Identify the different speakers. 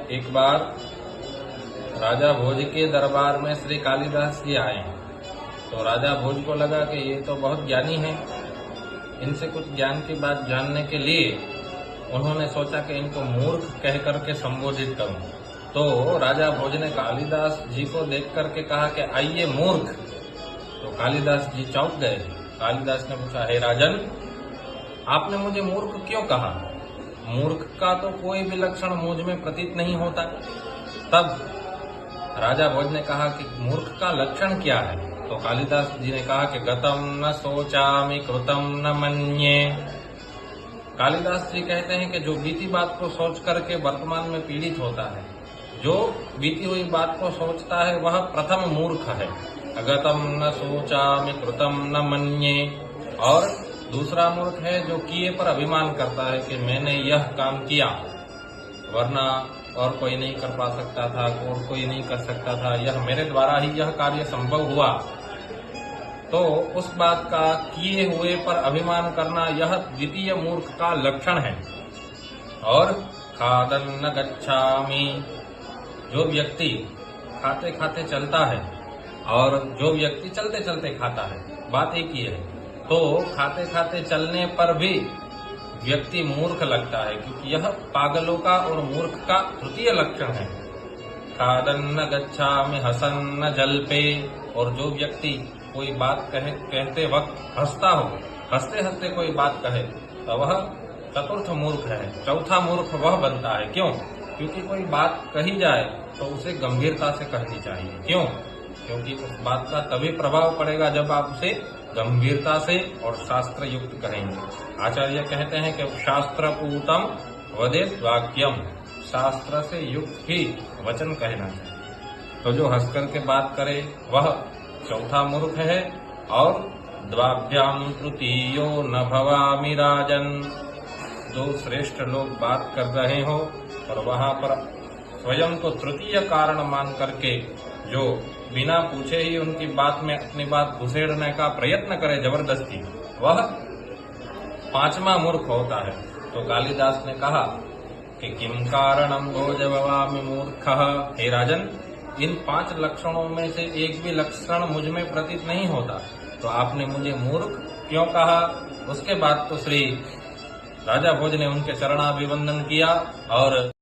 Speaker 1: एक बार राजा भोज के दरबार में श्री कालिदास जी आए। तो राजा भोज को लगा कि ये तो बहुत ज्ञानी हैं, इनसे कुछ ज्ञान की बात जानने के लिए उन्होंने सोचा कि इनको मूर्ख कह करके संबोधित करूं। तो राजा भोज ने कालिदास जी को देख करके कहा कि आइए मूर्ख। तो कालिदास जी चौंक गए। कालिदास ने पूछा, हे राजन, आपने मुझे मूर्ख क्यों कहा? मूर्ख का तो कोई भी लक्षण मुझ में प्रतीत नहीं होता। तब राजा भोज ने कहा कि मूर्ख का लक्षण क्या है? तो कालिदास जी ने कहा कि गतम न सोचामि कृतम न मन्ये। कालिदास जी कहते हैं कि जो बीती बात को सोच करके वर्तमान में पीड़ित होता है, जो बीती हुई बात को सोचता है, वह प्रथम मूर्ख है। अगतम न सोचामि कृतम न मन्ये। और दूसरा मूर्ख है जो किए पर अभिमान करता है कि मैंने यह काम किया, वरना और कोई नहीं कर पा सकता था, और कोई नहीं कर सकता था, यह मेरे द्वारा ही यह कार्य संभव हुआ। तो उस बात का किए हुए पर अभिमान करना, यह द्वितीय मूर्ख का लक्षण है। और खादन न गच्छामि, जो व्यक्ति खाते खाते चलता है और जो व्यक्ति चलते चलते खाता है, बात एक ही है। तो खाते खाते चलने पर भी व्यक्ति मूर्ख लगता है, क्योंकि यह पागलों का और मूर्ख का तृतीय लक्षण है। खादन न गच्छामि हसन न जल्पे। और जो व्यक्ति कोई बात कहते वक्त हंसता हो, हंसते हंसते कोई बात कहे, तो वह चतुर्थ मूर्ख है। चौथा मूर्ख वह बनता है। क्यों? क्योंकि कोई बात कही जाए तो उसे गंभीरता से कहनी चाहिए। क्यों? क्योंकि उस बात का तभी प्रभाव पड़ेगा जब आप उसे गंभीरता से और शास्त्र युक्त कहेंगे। आचार्य कहते हैं कि शास्त्र पूतम वदेत वाक्यम, शास्त्र से युक्त ही वचन कहना चाहिए। तो जो हंसकर के बात करे वह चौथा मूर्ख है। और द्वाभ्याम तृतीयो न भवामि राजन, दो श्रेष्ठ लोग बात कर रहे हो और वहां पर स्वयं को तृतीय कारण मान करके जो बिना पूछे ही उनकी बात में अपनी बात घुसेड़ने का प्रयत्न करे जबरदस्ती, वह पांचवा मूर्ख होता है। तो कालिदास ने कहा कि किम कारणम भोज भवामि मूर्खः। हे राजन, इन 5 लक्षणों में से एक भी लक्षण मुझ में प्रतीत नहीं होता, तो आपने मुझे मूर्ख क्यों कहा? उसके बाद तो श्री राजा भोज ने उनके चरणाभिवंदन किया और